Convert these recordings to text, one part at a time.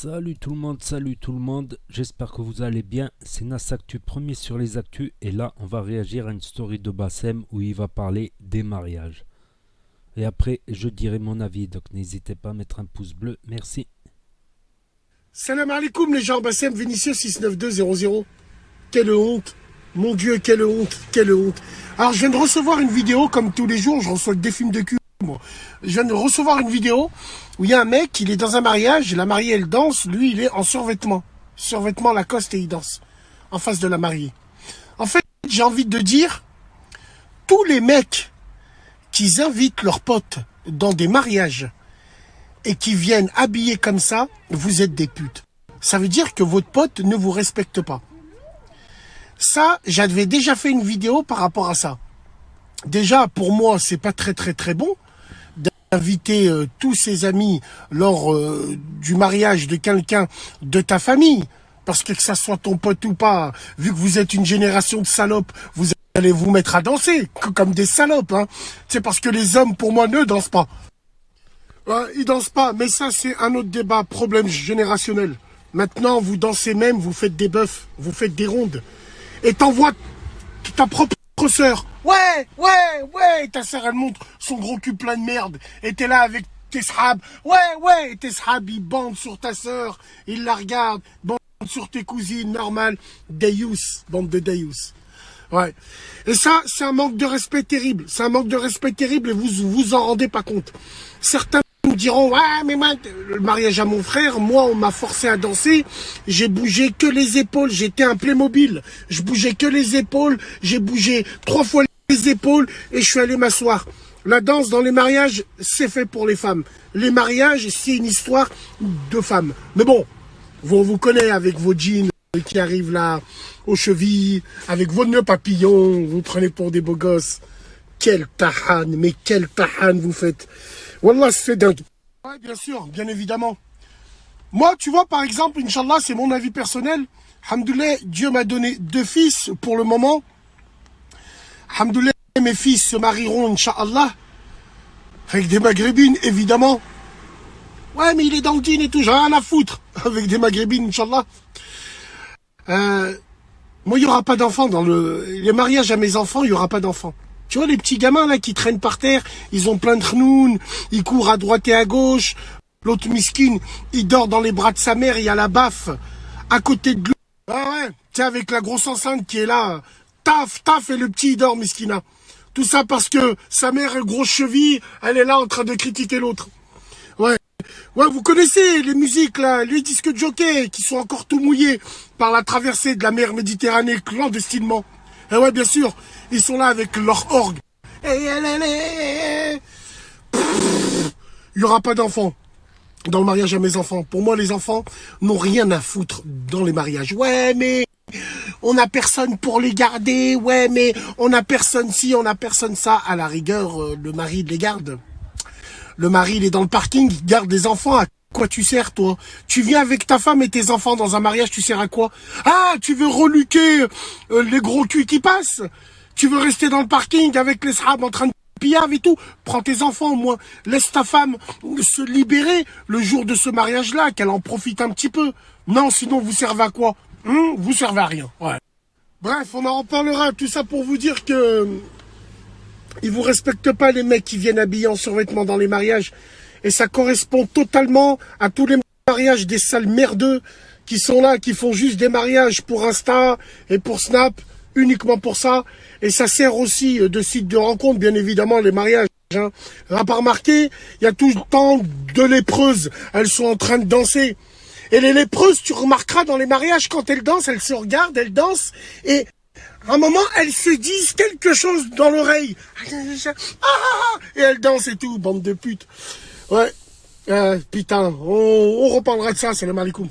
Salut tout le monde, j'espère que vous allez bien, c'est Nas Actu, premier sur les actus, et là on va réagir à une story de Bassem où il va parler des mariages. Et après je dirai mon avis, donc n'hésitez pas à mettre un pouce bleu, merci. Salam alaikum les gens, Bassem Vinicius 69200. Quelle honte, mon Dieu, quelle honte, quelle honte. Alors je viens de recevoir une vidéo, comme tous les jours, je reçois des films de cul, moi. Je viens de recevoir une vidéo où il y a un mec, il est dans un mariage, la mariée elle danse, lui il est en survêtement. Survêtement Lacoste et il danse, en face de la mariée. En fait, j'ai envie de dire, tous les mecs qui invitent leurs potes dans des mariages et qui viennent habillés comme ça, vous êtes des putes. Ça veut dire que votre pote ne vous respecte pas. Ça, j'avais déjà fait une vidéo par rapport à ça. Déjà, pour moi, c'est pas très bon d'inviter tous ses amis lors du mariage de quelqu'un de ta famille. Parce que ça soit ton pote ou pas, vu que vous êtes une génération de salopes, vous allez vous mettre à danser, comme des salopes. Hein. C'est parce que les hommes, pour moi, ne dansent pas. Ils dansent pas, mais ça, c'est un autre débat, problème générationnel. Maintenant, vous dansez même, vous faites des bœufs, vous faites des rondes. Et t'envoies ta propre sœur. Ouais, ta sœur, elle montre son gros cul plein de merde. Et t'es là avec tes sahab. Ouais, et tes sahab, ils bandent sur ta sœur. Ils la regardent, bandent sur tes cousines, normal. Dayous, bande de Dayous. Ouais. Et ça, c'est un manque de respect terrible. C'est un manque de respect terrible et vous vous en rendez pas compte. Certains nous diront, ouais, mais moi, le mariage à mon frère, moi, on m'a forcé à danser. J'ai bougé que les épaules. J'étais un Playmobil. Je bougeais que les épaules. J'ai bougé 3 fois les épaules et je suis allé m'asseoir. La danse dans les mariages, c'est fait pour les femmes. Les mariages, c'est une histoire de femmes. Mais bon, on vous connaît avec vos jeans qui arrivent là, aux chevilles, avec vos nœuds papillons, vous prenez pour des beaux gosses. Quel tahan, mais quel tahan vous faites. Wallah, c'est dingue. Ouais, bien sûr, bien évidemment. Moi, tu vois, par exemple, Inch'Allah, c'est mon avis personnel. Alhamdoulilah, Dieu m'a donné 2 fils pour le moment. Alhamdoulilah, mes fils se marieront, Inch'Allah, avec des maghrébines, évidemment. Ouais, mais il est dans le jean et tout, j'ai rien à foutre. Avec des maghrébines, Inch'Allah. Moi, il n'y aura pas d'enfants dans les mariages à mes enfants, il n'y aura pas d'enfants. Tu vois, les petits gamins, là, qui traînent par terre, ils ont plein de chnoun, ils courent à droite et à gauche. L'autre miskine, il dort dans les bras de sa mère, il y a la baffe, à côté de lui. Ah ouais, tu sais, avec la grosse enceinte qui est là, taf, et le petit, il dort, miskina. Tout ça parce que sa mère, grosse cheville, elle est là en train de critiquer l'autre. Ouais. Ouais, vous connaissez les musiques, là, les disques de jockey, qui sont encore tout mouillés par la traversée de la mer Méditerranée clandestinement. Et ouais, bien sûr, ils sont là avec leur orgue. Il n'y aura pas d'enfants dans le mariage à mes enfants. Pour moi, les enfants n'ont rien à foutre dans les mariages. Ouais, mais on n'a personne pour les garder. Ouais, mais on n'a personne ci, on n'a personne ça. À la rigueur, le mari les garde. Le mari, il est dans le parking, il garde des enfants. À quoi tu sers, toi? Tu viens avec ta femme et tes enfants dans un mariage, tu sers à quoi? Ah, tu veux reluquer les gros culs qui passent? Tu veux rester dans le parking avec les sahab en train de pillave et tout? Prends tes enfants au moins. Laisse ta femme se libérer le jour de ce mariage-là, qu'elle en profite un petit peu. Non, sinon vous servez à quoi? Vous servez à rien. Ouais. Bref, on en reparlera. Tout ça pour vous dire que ils vous respectent pas, les mecs qui viennent habillés en survêtement dans les mariages. Et ça correspond totalement à tous les mariages des sales merdeux qui sont là, qui font juste des mariages pour Insta et pour Snap, uniquement pour ça. Et ça sert aussi de site de rencontre, bien évidemment, les mariages. Hein. On n'a pas remarqué, il y a tout le temps de lépreuses. Elles sont en train de danser. Et les lépreuses, tu remarqueras dans les mariages, quand elles dansent, elles se regardent, elles dansent. Et à un moment, elles se disent quelque chose dans l'oreille. Et elles dansent et tout, bande de putes. Ouais, putain, on reparlera de ça, salam alaikum.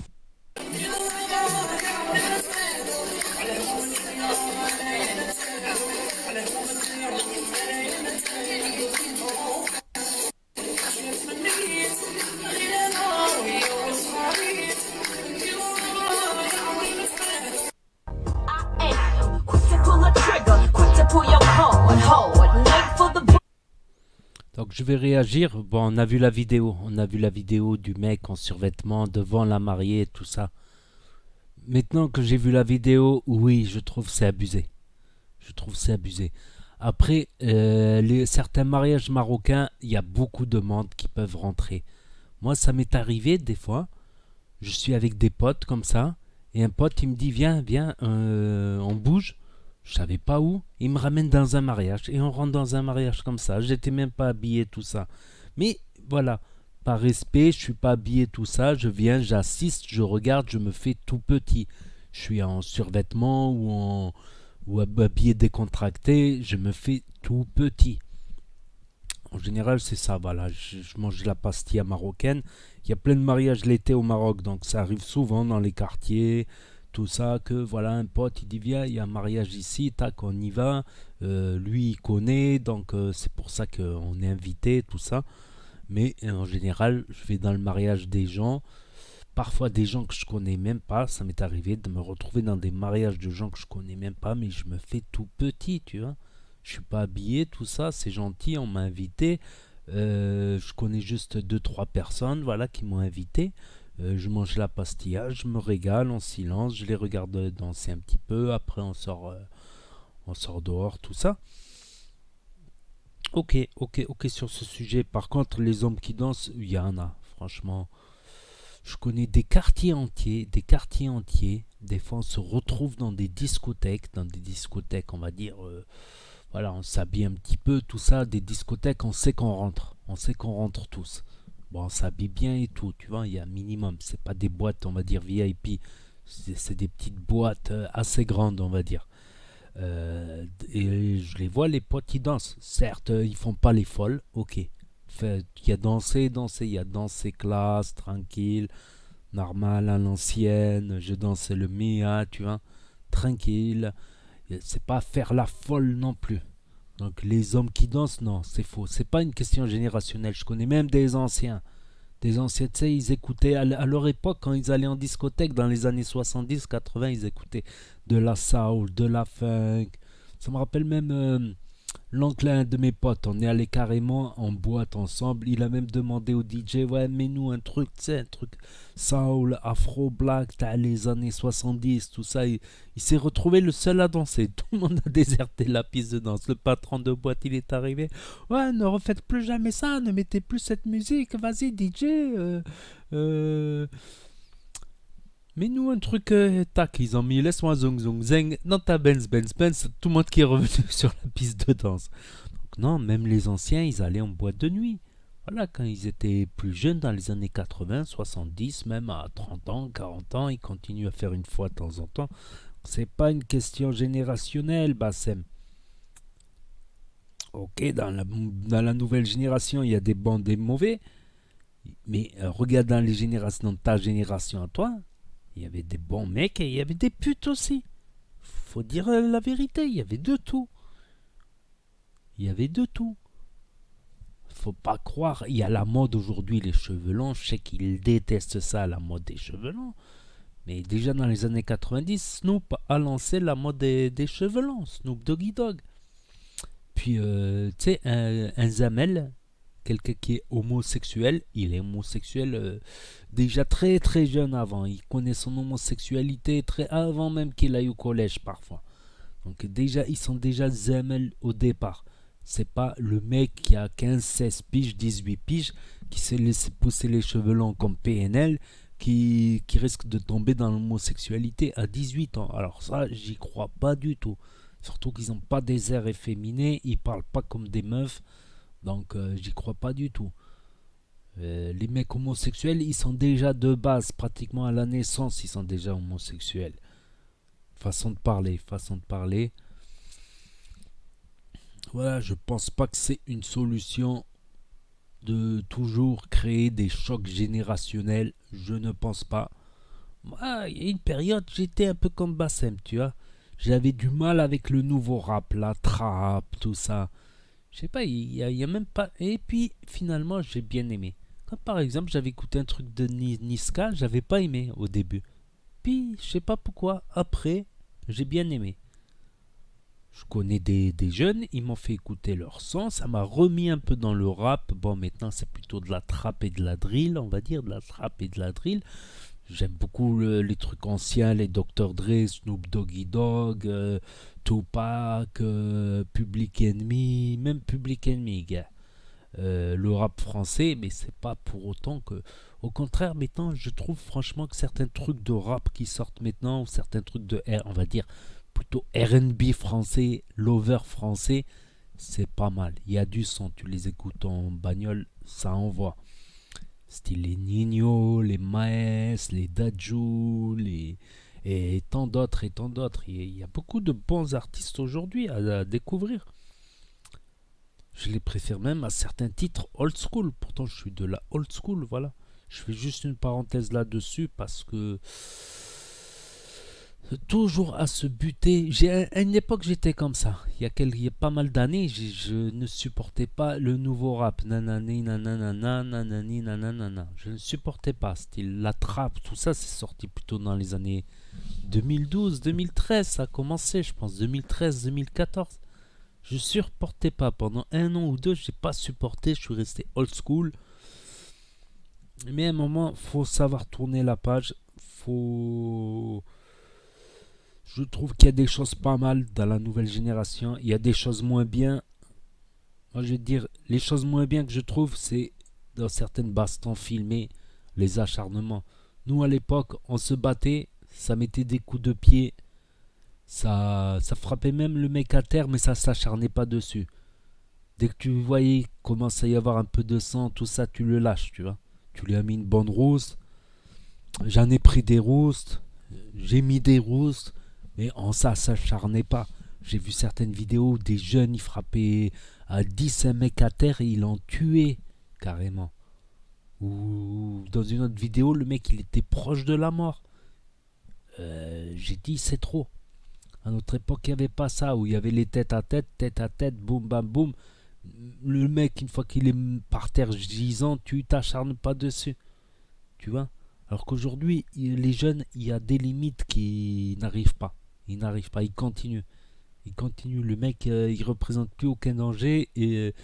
Donc je vais réagir. Bon, on a vu la vidéo. On a vu la vidéo du mec en survêtement devant la mariée et tout ça. Maintenant que j'ai vu la vidéo, oui, je trouve c'est abusé. Je trouve c'est abusé. Après, certains mariages marocains, il y a beaucoup de monde qui peuvent rentrer. Moi, ça m'est arrivé des fois. Je suis avec des potes comme ça. Et un pote, il me dit, viens, viens, on bouge. Je savais pas où. Il me ramène dans un mariage. Et on rentre dans un mariage comme ça. J'étais même pas habillé, tout ça. Mais voilà, par respect, je suis pas habillé, tout ça. Je viens, j'assiste, je regarde, je me fais tout petit. Je suis en survêtement ou habillé décontracté. Je me fais tout petit. En général, c'est ça, voilà. Je mange la pastilla marocaine. Il y a plein de mariages l'été au Maroc, donc ça arrive souvent dans les quartiers, tout ça, que voilà, un pote, il dit, viens, il y a un mariage ici, tac, on y va. Lui, il connaît, donc c'est pour ça qu'on est invité, tout ça. Mais en général, je vais dans le mariage des gens, parfois des gens que je connais même pas. Ça m'est arrivé de me retrouver dans des mariages de gens que je connais même pas, mais je me fais tout petit, tu vois. Je suis pas habillé, tout ça, c'est gentil, on m'a invité. Je connais juste deux trois personnes, voilà, qui m'ont invité. Je mange la pastilla, je me régale en silence, je les regarde danser un petit peu. Après, on sort dehors, tout ça. Ok, ok, ok sur ce sujet. Par contre, les hommes qui dansent, il y en a, franchement. Je connais des quartiers entiers, des quartiers entiers. Des fois, on se retrouve dans des discothèques, on va dire. Voilà, on s'habille un petit peu, tout ça. Des discothèques, on sait qu'on rentre tous. Bon, on s'habille bien et tout, tu vois. Il y a un minimum. C'est pas des boîtes, on va dire VIP. C'est des petites boîtes assez grandes, on va dire. Et je les vois, les potes, ils dansent. Certes, ils font pas les folles, ok. Fait, il y a dansé, dansé, il y a dansé classe, tranquille, normal, à l'ancienne. Je dansais le Mia, tu vois, tranquille. C'est pas faire la folle non plus. Donc les hommes qui dansent, non, c'est faux. C'est pas une question générationnelle. Je connais même des anciens. Des anciens, tu sais, ils écoutaient à leur époque, quand ils allaient en discothèque dans les années 70-80, ils écoutaient de la soul, de la funk. Ça me rappelle même l'oncle un de mes potes. On est allé carrément en boîte ensemble. Il a même demandé au DJ, ouais, mets-nous un truc, tu sais, un truc soul, afro, black, t'as les années 70, tout ça. Il s'est retrouvé le seul à danser. Tout le monde a déserté la piste de danse. Le patron de boîte, il est arrivé. Ouais, ne refaites plus jamais ça, ne mettez plus cette musique. Vas-y, DJ. Euh, Mets-nous un truc, tac, ils ont mis laisse-moi zong zong zeng dans ta Benz Benz Benz, tout le monde qui est revenu sur la piste de danse. Donc non, même les anciens, ils allaient en boîte de nuit. Voilà, quand ils étaient plus jeunes, dans les années 80, 70, même à 30 ans, 40 ans, ils continuent à faire une fois de temps en temps. C'est pas une question générationnelle, Bassem. Ok, dans la nouvelle génération, il y a des bons, des mauvais. Mais regarde dans les générations, dans ta génération à toi, il y avait des bons mecs et il y avait des putes aussi. Faut dire la vérité, il y avait de tout. Il y avait de tout. Faut pas croire, il y a la mode aujourd'hui, les cheveux longs. Je sais qu'ils détestent ça, la mode des cheveux longs. Mais déjà dans les années 90, Snoop a lancé la mode des cheveux longs. Snoop Doggy Dogg. Puis, tu sais, un Zamel, quelqu'un qui est homosexuel, il est homosexuel déjà très très jeune avant. Il connaît son homosexualité très avant même qu'il aille au collège parfois. Donc déjà, ils sont déjà Zamel au départ. C'est pas le mec qui a 15, 16 piges, 18 piges, qui s'est laissé pousser les cheveux longs comme PNL, qui risque de tomber dans l'homosexualité à 18 ans. Alors ça, j'y crois pas du tout. Surtout qu'ils n'ont pas des airs efféminés, ils parlent pas comme des meufs, donc j'y crois pas du tout. Les mecs homosexuels, ils sont déjà de base, pratiquement à la naissance, ils sont déjà homosexuels. Façon de parler, façon de parler. Voilà, je pense pas que c'est une solution de toujours créer des chocs générationnels. Je ne pense pas. Moi, il y a une période, j'étais un peu comme Bassem, tu vois. J'avais du mal avec le nouveau rap, la trap, tout ça. Je sais pas, il y a même pas. Et puis, finalement, j'ai bien aimé. Comme par exemple, j'avais écouté un truc de Niska, j'avais pas aimé au début. Puis, je sais pas pourquoi, après, j'ai bien aimé. Je connais des jeunes, ils m'ont fait écouter leur son, ça m'a remis un peu dans le rap. Bon, maintenant c'est plutôt de la trap et de la drill, on va dire, de la trap et de la drill. J'aime beaucoup les trucs anciens, les Dr. Dre, Snoop Doggy Dogg, Tupac, Public Enemy, même Public Enemy, gars. Le rap français, mais c'est pas pour autant que. Au contraire, maintenant, je trouve franchement que certains trucs de rap qui sortent maintenant, ou certains trucs de R, on va dire plutôt R&B français, lover français, c'est pas mal. Il y a du son, tu les écoutes en bagnole, ça envoie. Style les Nino, les Maes, les Dadju, et tant d'autres et tant d'autres. Il y a beaucoup de bons artistes aujourd'hui à découvrir. Je les préfère même à certains titres old school. Pourtant, je suis de la old school, voilà. Je fais juste une parenthèse là-dessus parce que toujours à se buter. À une époque, j'étais comme ça. Il y a pas mal d'années, je ne supportais pas le nouveau rap. Nanani, nanana, nanani, nanana. Je ne supportais pas. Style la trappe, tout ça, c'est sorti plutôt dans les années 2012, 2013. Ça a commencé, je pense, 2013, 2014. Je supportais pas. Pendant un an ou deux, j'ai pas supporté. Je suis resté old school. Mais à un moment, faut savoir tourner la page. Je trouve qu'il y a des choses pas mal dans la nouvelle génération. Il y a des choses moins bien. Moi, je vais te dire, les choses moins bien que je trouve, c'est dans certaines bastons filmés, les acharnements. Nous, à l'époque, on se battait, ça mettait des coups de pied, ça frappait même le mec à terre, mais ça s'acharnait pas dessus. Dès que tu voyais commence à y avoir un peu de sang, tout ça, tu le lâches, tu vois. Tu lui as mis une bonne rousse. J'en ai pris des roustes. J'ai mis des roustes. Mais en ça s'acharnait pas. J'ai vu certaines vidéos où des jeunes, ils frappaient à 10 un mec à terre et ils l'ont tué, carrément. Ou dans une autre vidéo, le mec, il était proche de la mort. J'ai dit, c'est trop. À notre époque, il n'y avait pas ça, où il y avait les tête à tête, boum, bam, boum. Le mec, une fois qu'il est par terre gisant, tu t'acharnes pas dessus. Tu vois. Alors qu'aujourd'hui, les jeunes, il y a des limites qui n'arrivent pas. Ils n'arrivent pas, ils continuent. Ils continuent. Le mec, il représente plus aucun danger et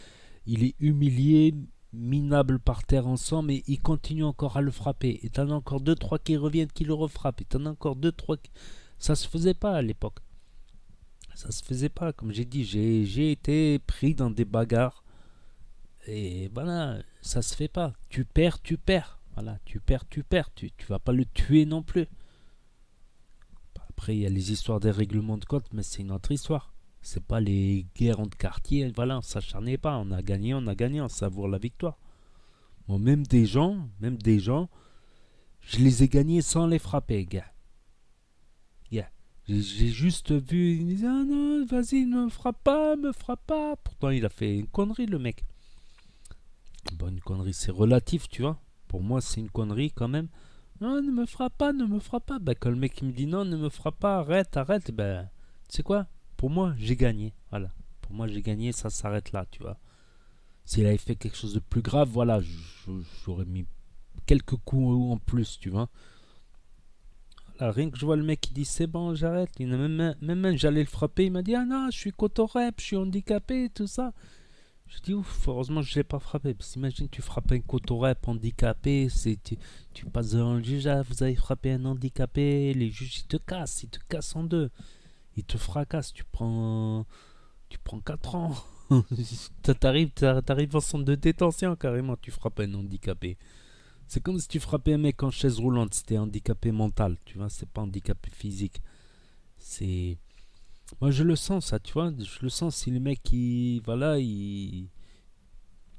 il est humilié, minable par terre ensemble, mais il continue encore à le frapper. Et t'en as encore deux, trois qui reviennent, qui le refrappent. Et t'en as encore deux, trois qui... Ça se faisait pas à l'époque. Ça se faisait pas. Comme j'ai dit, j'ai été pris dans des bagarres. Et voilà, ça se fait pas. Tu perds, tu perds. Voilà, tu perds, tu perds. Tu vas pas le tuer non plus. Après, il y a les histoires des règlements de compte, mais c'est une autre histoire. C'est pas les guerres entre quartiers. Voilà, on s'acharnait pas. On a gagné, on savoure la victoire. Bon, même des gens, je les ai gagnés sans les frapper, gars. Yeah. J'ai juste vu, il disait, ah non, vas-y, ne me frappe pas, me frappe pas. Pourtant, il a fait une connerie, le mec. Bon, une connerie, c'est relatif, tu vois. Pour moi, c'est une connerie quand même. Non, ne me frappe pas, ne me frappe pas. Ben, quand le mec il me dit non, ne me frappe pas, arrête, arrête, ben, tu sais quoi? Pour moi, j'ai gagné. Voilà. Pour moi, j'ai gagné, ça s'arrête là, tu vois. S'il avait fait quelque chose de plus grave, voilà, j'aurais mis quelques coups en plus, tu vois. Là, rien que je vois le mec qui dit c'est bon, j'arrête. Même j'allais le frapper, il m'a dit ah non, je suis cotorep, je suis handicapé, tout ça. Je dis ouf, heureusement je ne l'ai pas frappé. Parce qu'imagine, tu frappes un cotorep handicapé, tu passes devant le juge, ah, vous avez frappé un handicapé, les juges ils te cassent en deux. Ils te fracassent, tu prends 4 ans. T'arrives en centre de détention carrément, tu frappes un handicapé. C'est comme si tu frappais un mec en chaise roulante, c'était handicapé mental, tu vois, c'est pas handicapé physique. C'est... Moi je le sens ça, tu vois, je le sens si le mec voilà, il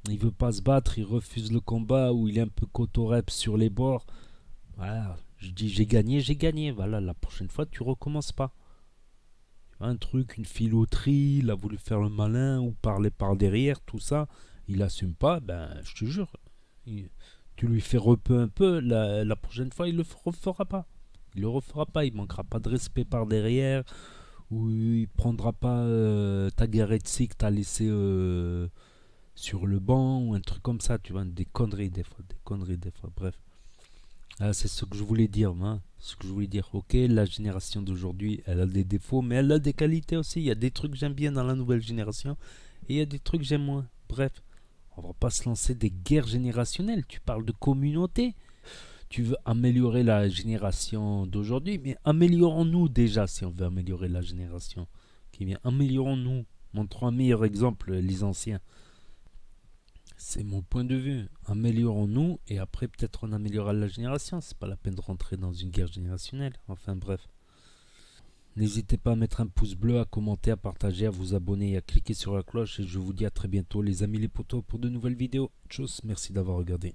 veut pas se battre, il refuse le combat ou il est un peu cotorep sur les bords. Voilà, je dis j'ai gagné, voilà, la prochaine fois tu recommences pas. Un truc, une filouterie, il a voulu faire le malin ou parler par derrière, tout ça, il assume pas, ben je te jure, tu lui fais repeu un peu, la prochaine fois il le refera pas. Il le refera pas, il manquera pas de respect par derrière, ou il prendra pas ta Garetzi que t'as laissé sur le banc, ou un truc comme ça, tu vois, des conneries des fois, bref. Ah, c'est ce que je voulais dire, moi. Ce que je voulais dire. Ok, la génération d'aujourd'hui, elle a des défauts, mais elle a des qualités aussi. Il y a des trucs que j'aime bien dans la nouvelle génération, et il y a des trucs que j'aime moins. Bref, on va pas se lancer des guerres générationnelles. Tu parles de communauté. Tu veux améliorer la génération d'aujourd'hui, mais améliorons-nous déjà si on veut améliorer la génération qui vient. Améliorons-nous. Montrons un meilleur exemple, les anciens. C'est mon point de vue. Améliorons-nous et après peut-être on améliorera la génération. C'est pas la peine de rentrer dans une guerre générationnelle. Enfin bref. N'hésitez pas à mettre un pouce bleu, à commenter, à partager, à vous abonner et à cliquer sur la cloche. Et je vous dis à très bientôt les amis les potos pour de nouvelles vidéos. Tchuss, merci d'avoir regardé.